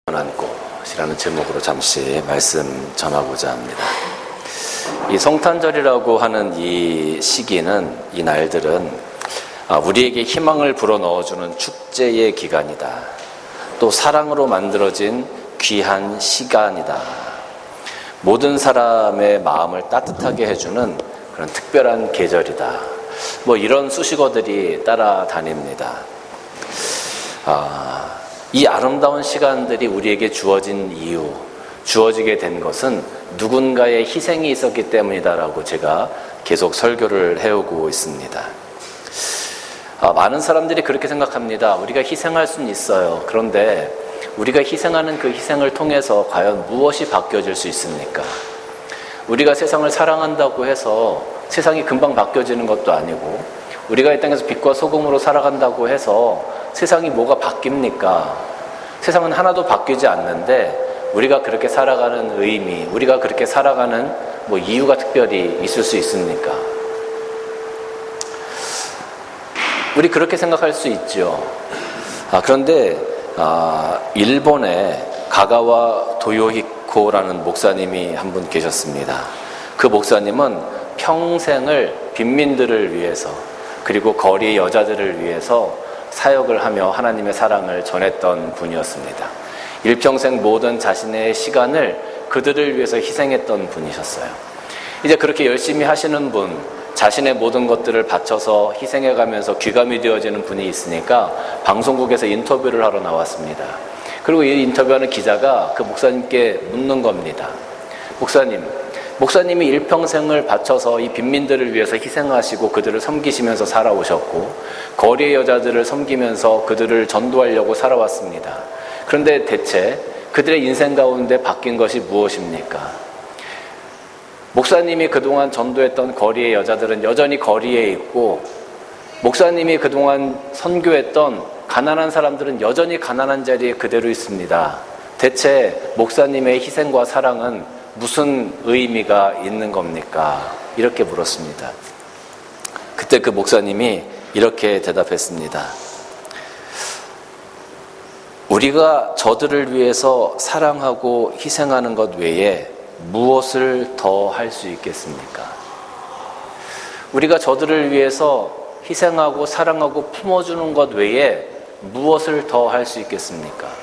안고이라는 제목으로 잠시 말씀 전하고자 합니다. 이 성탄절이라고 하는 이 시기는, 이 날들은 우리에게 희망을 불어넣어주는 축제의 기간이다. 또 사랑으로 만들어진 귀한 시간이다. 모든 사람의 마음을 따뜻하게 해주는 그런 특별한 계절이다. 이런 수식어들이 따라다닙니다. 이 아름다운 시간들이 우리에게 주어진 이유, 주어지게 된 것은 누군가의 희생이 있었기 때문이다라고 제가 계속 설교를 해오고 있습니다. 많은 사람들이 그렇게 생각합니다. 우리가 희생할 수는 있어요. 그런데 우리가 희생하는 그 희생을 통해서 과연 무엇이 바뀌어질 수 있습니까? 우리가 세상을 사랑한다고 해서 세상이 금방 바뀌어지는 것도 아니고, 우리가 이 땅에서 빛과 소금으로 살아간다고 해서 세상이 뭐가 바뀝니까? 세상은 하나도 바뀌지 않는데 우리가 그렇게 살아가는 의미, 우리가 그렇게 살아가는 이유가 특별히 있을 수 있습니까? 우리 그렇게 생각할 수 있죠. 그런데 일본에 가가와 도요히코라는 목사님이 한 분 계셨습니다. 그 목사님은 평생을 빈민들을 위해서, 그리고 거리의 여자들을 위해서 사역을 하며 하나님의 사랑을 전했던 분이었습니다. 일평생 모든 자신의 시간을 그들을 위해서 희생했던 분이셨어요. 이제 그렇게 열심히 하시는 분, 자신의 모든 것들을 바쳐서 희생해가면서 귀감이 되어지는 분이 있으니까 방송국에서 인터뷰를 하러 나왔습니다. 그리고 이 인터뷰하는 기자가 그 목사님께 묻는 겁니다. 목사님이 일평생을 바쳐서 이 빈민들을 위해서 희생하시고 그들을 섬기시면서 살아오셨고, 거리의 여자들을 섬기면서 그들을 전도하려고 살아왔습니다. 그런데 대체 그들의 인생 가운데 바뀐 것이 무엇입니까? 목사님이 그동안 전도했던 거리의 여자들은 여전히 거리에 있고, 목사님이 그동안 선교했던 가난한 사람들은 여전히 가난한 자리에 그대로 있습니다. 대체 목사님의 희생과 사랑은 무슨 의미가 있는 겁니까? 이렇게 물었습니다. 그때 그 목사님이 이렇게 대답했습니다. 우리가 저들을 위해서 사랑하고 희생하는 것 외에 무엇을 더 할 수 있겠습니까? 우리가 저들을 위해서 희생하고 사랑하고 품어주는 것 외에 무엇을 더 할 수 있겠습니까?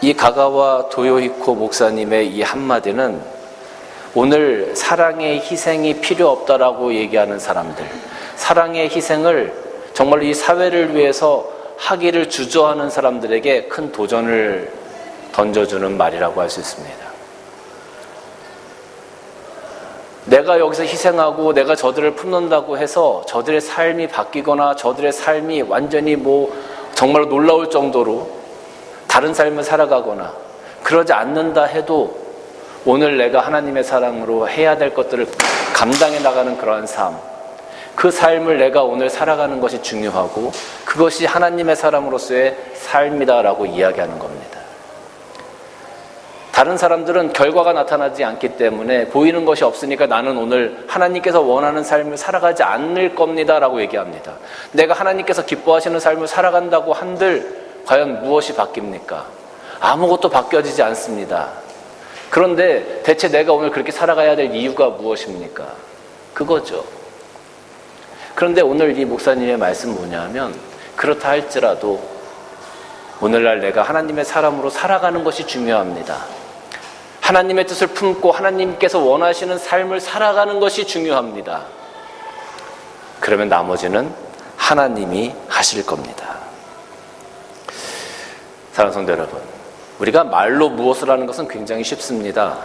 이 가가와 도요히코 목사님의 이 한마디는 오늘 사랑의 희생이 필요 없다라고 얘기하는 사람들, 사랑의 희생을 정말로 이 사회를 위해서 하기를 주저하는 사람들에게 큰 도전을 던져주는 말이라고 할 수 있습니다. 내가 여기서 희생하고 내가 저들을 품는다고 해서 저들의 삶이 바뀌거나 저들의 삶이 완전히 정말로 놀라울 정도로 다른 삶을 살아가거나 그러지 않는다 해도 오늘 내가 하나님의 사랑으로 해야 될 것들을 감당해 나가는 그러한 삶, 그 삶을 내가 오늘 살아가는 것이 중요하고 그것이 하나님의 사람으로서의 삶이다라고 이야기하는 겁니다. 다른 사람들은 결과가 나타나지 않기 때문에 보이는 것이 없으니까 나는 오늘 하나님께서 원하는 삶을 살아가지 않을 겁니다라고 얘기합니다. 내가 하나님께서 기뻐하시는 삶을 살아간다고 한들 과연 무엇이 바뀝니까? 아무것도 바뀌어지지 않습니다. 그런데 대체 내가 오늘 그렇게 살아가야 될 이유가 무엇입니까? 그거죠. 그런데 오늘 이 목사님의 말씀은 뭐냐면, 그렇다 할지라도 오늘날 내가 하나님의 사람으로 살아가는 것이 중요합니다. 하나님의 뜻을 품고 하나님께서 원하시는 삶을 살아가는 것이 중요합니다. 그러면 나머지는 하나님이 하실 겁니다. 사랑하는 성도 여러분, 우리가 말로 무엇을 하는 것은 굉장히 쉽습니다.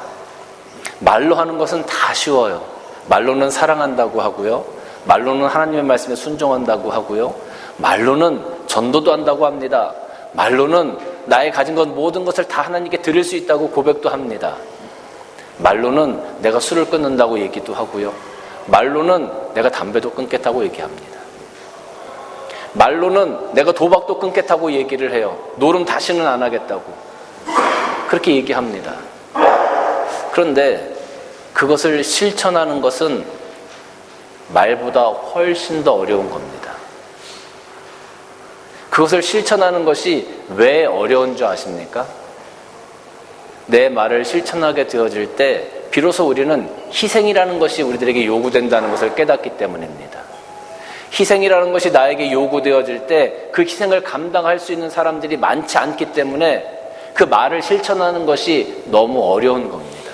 말로 하는 것은 다 쉬워요. 말로는 사랑한다고 하고요, 말로는 하나님의 말씀에 순종한다고 하고요, 말로는 전도도 한다고 합니다. 말로는 나의 가진 것 모든 것을 다 하나님께 드릴 수 있다고 고백도 합니다. 말로는 내가 술을 끊는다고 얘기도 하고요, 말로는 내가 담배도 끊겠다고 얘기합니다. 말로는 내가 도박도 끊겠다고 얘기를 해요. 노름 다시는 안 하겠다고 그렇게 얘기합니다. 그런데 그것을 실천하는 것은 말보다 훨씬 더 어려운 겁니다. 그것을 실천하는 것이 왜 어려운 줄 아십니까? 내 말을 실천하게 되어질 때 비로소 우리는 희생이라는 것이 우리들에게 요구된다는 것을 깨닫기 때문입니다. 희생이라는 것이 나에게 요구되어질 때 그 희생을 감당할 수 있는 사람들이 많지 않기 때문에 그 말을 실천하는 것이 너무 어려운 겁니다.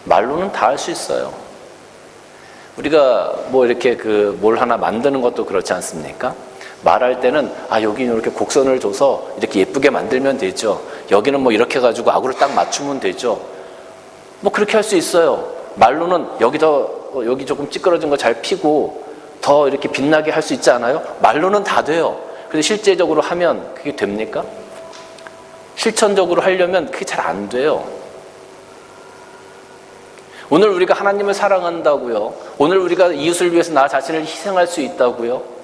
말로는 다 할 수 있어요. 우리가 뭐 이렇게 뭘 하나 만드는 것도 그렇지 않습니까? 말할 때는 여기는 이렇게 곡선을 줘서 이렇게 예쁘게 만들면 되죠. 여기는 뭐 이렇게 해가지고 악으로 딱 맞추면 되죠. 뭐 그렇게 할 수 있어요. 말로는 여기 조금 찌그러진 거 잘 피고 더 이렇게 빛나게 할 수 있지 않아요? 말로는 다 돼요. 근데 실제적으로 하면 그게 됩니까? 실천적으로 하려면 그게 잘 안 돼요. 오늘 우리가 하나님을 사랑한다고요. 오늘 우리가 이웃을 위해서 나 자신을 희생할 수 있다고요.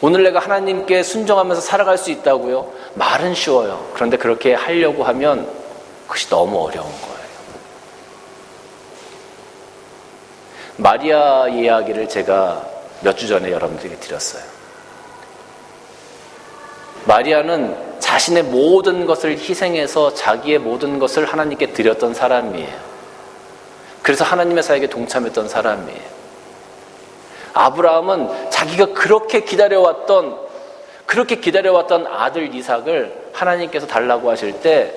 오늘 내가 하나님께 순종하면서 살아갈 수 있다고요. 말은 쉬워요. 그런데 그렇게 하려고 하면 그것이 너무 어려운 거예요. 마리아 이야기를 제가 몇 주 전에 여러분들에게 드렸어요. 마리아는 자신의 모든 것을 희생해서 자기의 모든 것을 하나님께 드렸던 사람이에요. 그래서 하나님의 사역에 동참했던 사람이에요. 아브라함은 자기가 그렇게 기다려왔던 아들 이삭을 하나님께서 달라고 하실 때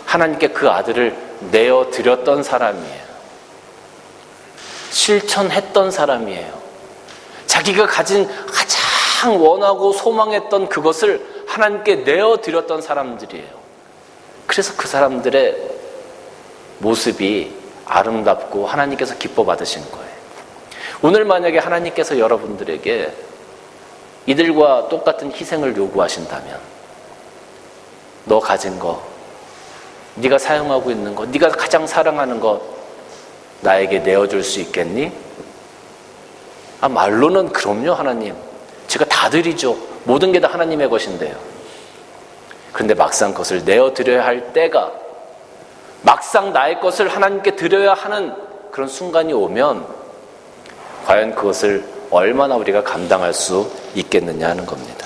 하나님께 그 아들을 내어드렸던 사람이에요. 실천했던 사람이에요. 자기가 가진 가장 원하고 소망했던 그것을 하나님께 내어드렸던 사람들이에요. 그래서 그 사람들의 모습이 아름답고 하나님께서 기뻐 받으신 거예요. 오늘 만약에 하나님께서 여러분들에게 이들과 똑같은 희생을 요구하신다면 너 가진 거, 네가 사용하고 있는 거, 네가 가장 사랑하는 것 나에게 내어줄 수 있겠니? 말로는 그럼요 하나님, 제가 다 드리죠. 모든 게 다 하나님의 것인데요. 그런데 막상 그것을 내어드려야 할 때가, 막상 나의 것을 하나님께 드려야 하는 그런 순간이 오면 과연 그것을 얼마나 우리가 감당할 수 있겠느냐 하는 겁니다.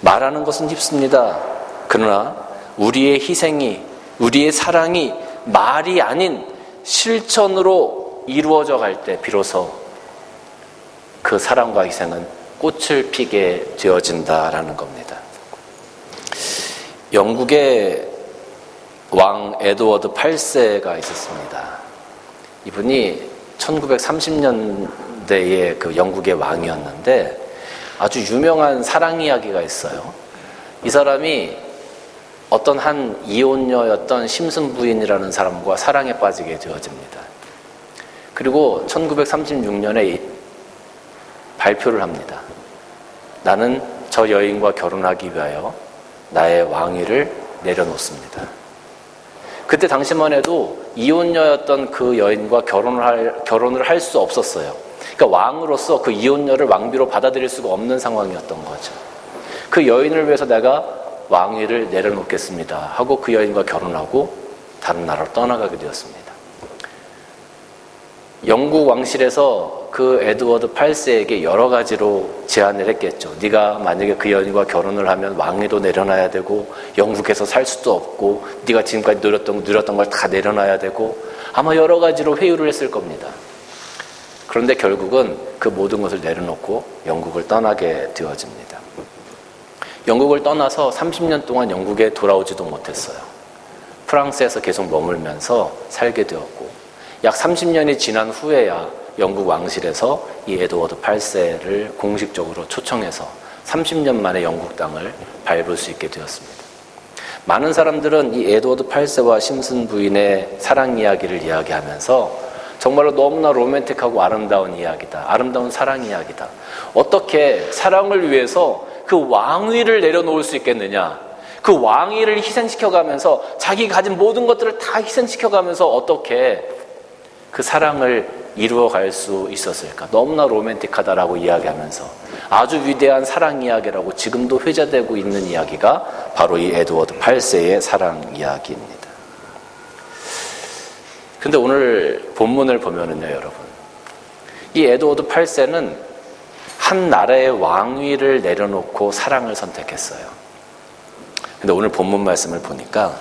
말하는 것은 쉽습니다. 그러나 우리의 희생이, 우리의 사랑이 말이 아닌 실천으로 이루어져 갈 때 비로소 그 사랑과 희생은 꽃을 피게 되어진다라는 겁니다. 영국의 왕 에드워드 8세가 있었습니다. 이분이 1930년대의 그 영국의 왕이었는데 아주 유명한 사랑 이야기가 있어요. 이 사람이 어떤 한 이혼녀였던 심슨 부인이라는 사람과 사랑에 빠지게 되어집니다. 그리고 1936년에 발표를 합니다. 나는 저 여인과 결혼하기 위하여 나의 왕위를 내려놓습니다. 그때 당시만 해도 이혼녀였던 그 여인과 결혼을 할 수 없었어요. 그러니까 왕으로서 그 이혼녀를 왕비로 받아들일 수가 없는 상황이었던 거죠. 그 여인을 위해서 내가 왕위를 내려놓겠습니다 하고 그 여인과 결혼하고 다른 나라로 떠나가게 되었습니다. 영국 왕실에서 그 에드워드 8세에게 여러 가지로 제안을 했겠죠. 네가 만약에 그 여인과 결혼을 하면 왕위도 내려놔야 되고 영국에서 살 수도 없고 네가 지금까지 누렸던 걸 다 내려놔야 되고 아마 여러 가지로 회유를 했을 겁니다. 그런데 결국은 그 모든 것을 내려놓고 영국을 떠나게 되어집니다. 영국을 떠나서 30년 동안 영국에 돌아오지도 못했어요. 프랑스에서 계속 머물면서 살게 되었고 약 30년이 지난 후에야 영국 왕실에서 이 에드워드 8세를 공식적으로 초청해서 30년 만에 영국 땅을 밟을 수 있게 되었습니다. 많은 사람들은 이 에드워드 8세와 심슨 부인의 사랑 이야기를 이야기하면서 정말로 너무나 로맨틱하고 아름다운 이야기다. 아름다운 사랑 이야기다. 어떻게 사랑을 위해서 그 왕위를 내려놓을 수 있겠느냐. 그 왕위를 희생시켜가면서 자기 가진 모든 것들을 다 희생시켜가면서 어떻게 그 사랑을 이루어갈 수 있었을까. 너무나 로맨틱하다라고 이야기하면서 아주 위대한 사랑 이야기라고 지금도 회자되고 있는 이야기가 바로 이 에드워드 8세의 사랑 이야기입니다. 근데 오늘 본문을 보면은요, 여러분. 이 에드워드 8세는 한 나라의 왕위를 내려놓고 사랑을 선택했어요. 근데 오늘 본문 말씀을 보니까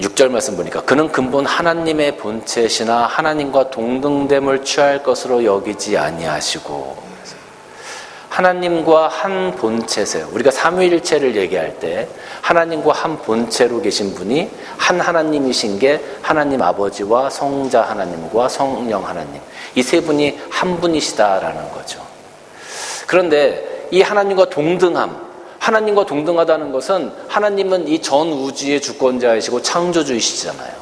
6절 말씀 보니까 그는 근본 하나님의 본체시나 하나님과 동등됨을 취할 것으로 여기지 아니하시고, 하나님과 한 본체세요. 우리가 삼위일체를 얘기할 때 하나님과 한 본체로 계신 분이 한 하나님이신 게 하나님 아버지와 성자 하나님과 성령 하나님, 이 세 분이 한 분이시다라는 거죠. 그런데 이 하나님과 동등함, 하나님과 동등하다는 것은 하나님은 이 전 우주의 주권자이시고 창조주이시잖아요.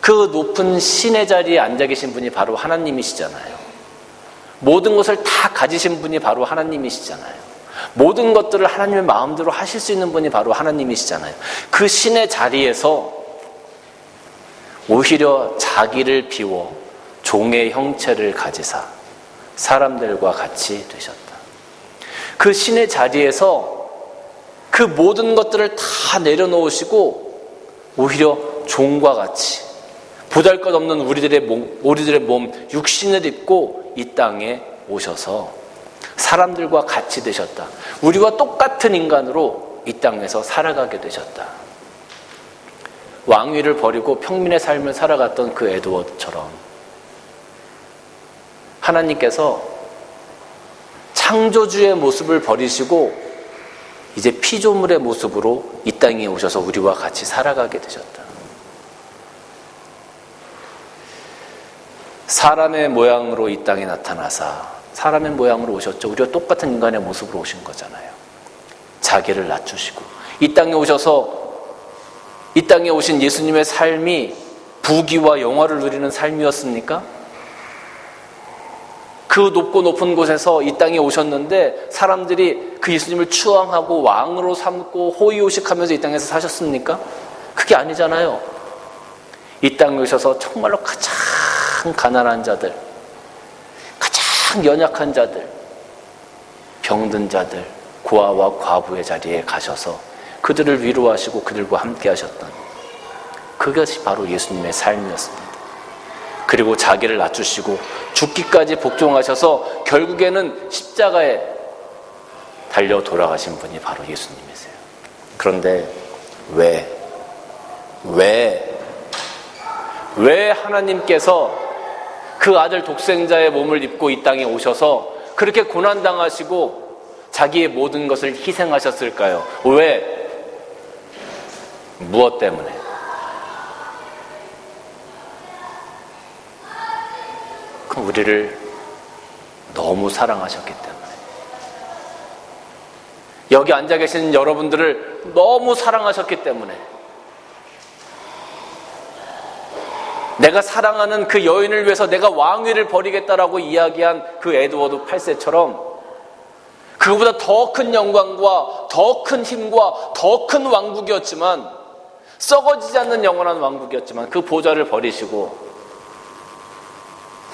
그 높은 신의 자리에 앉아 계신 분이 바로 하나님이시잖아요. 모든 것을 다 가지신 분이 바로 하나님이시잖아요. 모든 것들을 하나님의 마음대로 하실 수 있는 분이 바로 하나님이시잖아요. 그 신의 자리에서 오히려 자기를 비워 종의 형체를 가지사 사람들과 같이 되셨다. 그 신의 자리에서 그 모든 것들을 다 내려놓으시고 오히려 종과 같이 보잘것없는 우리들의 몸, 육신을 입고 이 땅에 오셔서 사람들과 같이 되셨다. 우리와 똑같은 인간으로 이 땅에서 살아가게 되셨다. 왕위를 버리고 평민의 삶을 살아갔던 그 에드워드처럼 하나님께서 창조주의 모습을 버리시고 이제 피조물의 모습으로 이 땅에 오셔서 우리와 같이 살아가게 되셨다. 사람의 모양으로 이 땅에 나타나사 사람의 모양으로 오셨죠. 우리와 똑같은 인간의 모습으로 오신 거잖아요. 자기를 낮추시고 이 땅에 오셔서 이 땅에 오신 예수님의 삶이 부귀와 영화를 누리는 삶이었습니까? 그 높고 높은 곳에서 이 땅에 오셨는데 사람들이 그 예수님을 추앙하고 왕으로 삼고 호의호식하면서 이 땅에서 사셨습니까? 그게 아니잖아요. 이 땅에 오셔서 정말로 가장 가난한 자들, 가장 연약한 자들, 병든 자들, 고아와 과부의 자리에 가셔서 그들을 위로하시고 그들과 함께 하셨던 그것이 바로 예수님의 삶이었습니다. 그리고 자기를 낮추시고 죽기까지 복종하셔서 결국에는 십자가에 달려 돌아가신 분이 바로 예수님이세요. 그런데 왜 하나님께서 그 아들 독생자의 몸을 입고 이 땅에 오셔서 그렇게 고난당하시고 자기의 모든 것을 희생하셨을까요? 왜? 무엇 때문에? 그 우리를 너무 사랑하셨기 때문에. 여기 앉아 계신 여러분들을 너무 사랑하셨기 때문에. 내가 사랑하는 그 여인을 위해서 내가 왕위를 버리겠다라고 이야기한 그 에드워드 8세처럼 그보다 더 큰 영광과 더 큰 힘과 더 큰 왕국이었지만, 썩어지지 않는 영원한 왕국이었지만 그 보좌를 버리시고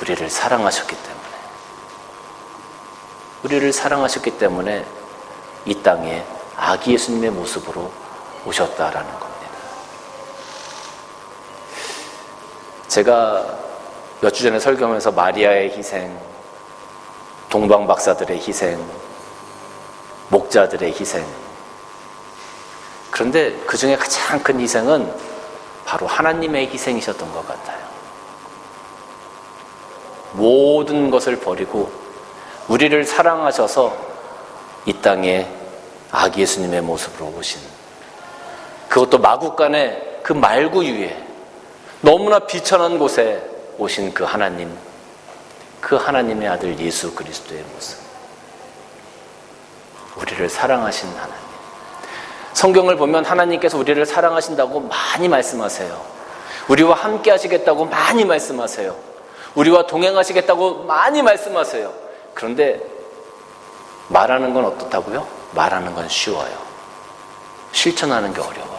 우리를 사랑하셨기 때문에 이 땅에 아기 예수님의 모습으로 오셨다라는 겁니다. 제가 몇 주 전에 설교하면서 마리아의 희생, 동방 박사들의 희생, 목자들의 희생, 그런데 그 중에 가장 큰 희생은 바로 하나님의 희생이셨던 것 같아요. 모든 것을 버리고 우리를 사랑하셔서 이 땅에 아기 예수님의 모습으로 오신, 그것도 마국간의 그 말구 위에 너무나 비천한 곳에 오신 그 하나님, 그 하나님의 아들 예수 그리스도의 모습, 우리를 사랑하신 하나님. 성경을 보면 하나님께서 우리를 사랑하신다고 많이 말씀하세요. 우리와 함께 하시겠다고 많이 말씀하세요. 우리와 동행하시겠다고 많이 말씀하세요. 그런데 말하는 건 어떻다고요? 말하는 건 쉬워요. 실천하는 게 어려워요.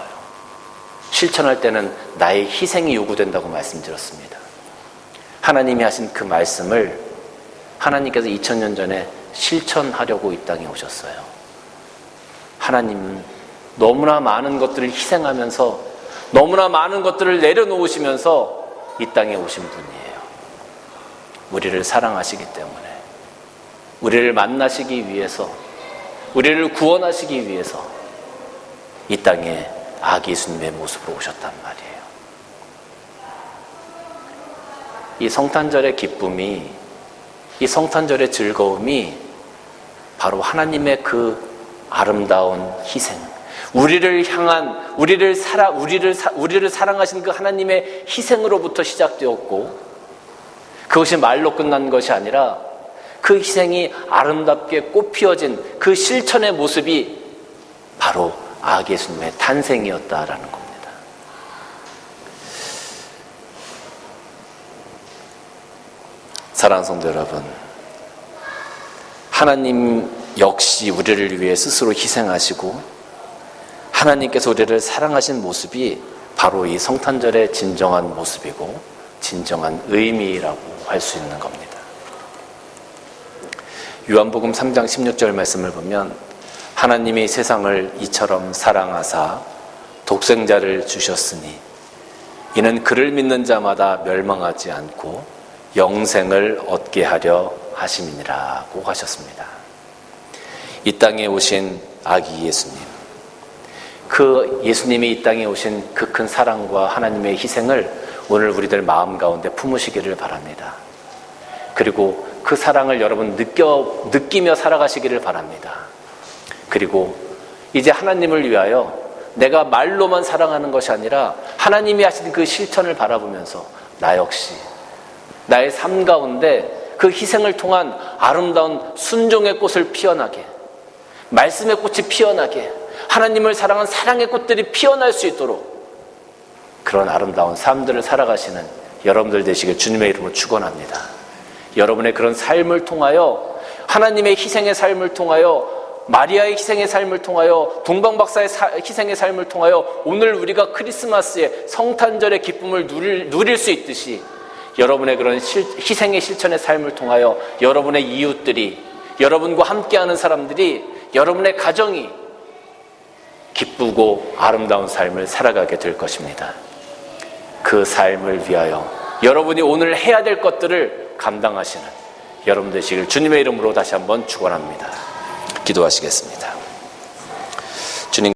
실천할 때는 나의 희생이 요구된다고 말씀드렸습니다. 하나님이 하신 그 말씀을 하나님께서 2000년 전에 실천하려고 이 땅에 오셨어요. 하나님은 너무나 많은 것들을 희생하면서, 너무나 많은 것들을 내려놓으시면서 이 땅에 오신 분이에요. 우리를 사랑하시기 때문에, 우리를 만나시기 위해서, 우리를 구원하시기 위해서 이 땅에 아기 예수님의 모습으로 오셨단 말이에요. 이 성탄절의 기쁨이, 이 성탄절의 즐거움이 바로 하나님의 그 아름다운 희생, 우리를 향한, 우리를 사랑하신 그 하나님의 희생으로부터 시작되었고, 그것이 말로 끝난 것이 아니라 그 희생이 아름답게 꽃피어진 그 실천의 모습이 바로 아기 예수님의 탄생이었다라는 겁니다. 사랑하는 성도 여러분, 하나님 역시 우리를 위해 스스로 희생하시고 하나님께서 우리를 사랑하신 모습이 바로 이 성탄절의 진정한 모습이고 진정한 의미라고 할 수 있는 겁니다. 요한복음 3장 16절 말씀을 보면 하나님이 세상을 이처럼 사랑하사 독생자를 주셨으니 이는 그를 믿는 자마다 멸망하지 않고 영생을 얻게 하려 하심이니라고 하셨습니다. 이 땅에 오신 아기 예수님, 그 예수님이 이 땅에 오신 그 큰 사랑과 하나님의 희생을 오늘 우리들 마음 가운데 품으시기를 바랍니다. 그리고 그 사랑을 여러분 느끼며 살아가시기를 바랍니다. 그리고 이제 하나님을 위하여 내가 말로만 사랑하는 것이 아니라 하나님이 하신 그 실천을 바라보면서 나 역시 나의 삶 가운데 그 희생을 통한 아름다운 순종의 꽃을 피어나게, 말씀의 꽃이 피어나게, 하나님을 사랑한 사랑의 꽃들이 피어날 수 있도록 그런 아름다운 삶들을 살아가시는 여러분들 되시길 주님의 이름으로 축원합니다. 여러분의 그런 삶을 통하여, 하나님의 희생의 삶을 통하여, 마리아의 희생의 삶을 통하여, 동방박사의 희생의 삶을 통하여 오늘 우리가 크리스마스의 성탄절의 기쁨을 누릴 수 있듯이 여러분의 그런 희생의 실천의 삶을 통하여 여러분의 이웃들이, 여러분과 함께하는 사람들이, 여러분의 가정이 기쁘고 아름다운 삶을 살아가게 될 것입니다. 그 삶을 위하여 여러분이 오늘 해야 될 것들을 감당하시는 여러분 되시길 주님의 이름으로 다시 한번 축원합니다. 기도하시겠습니다.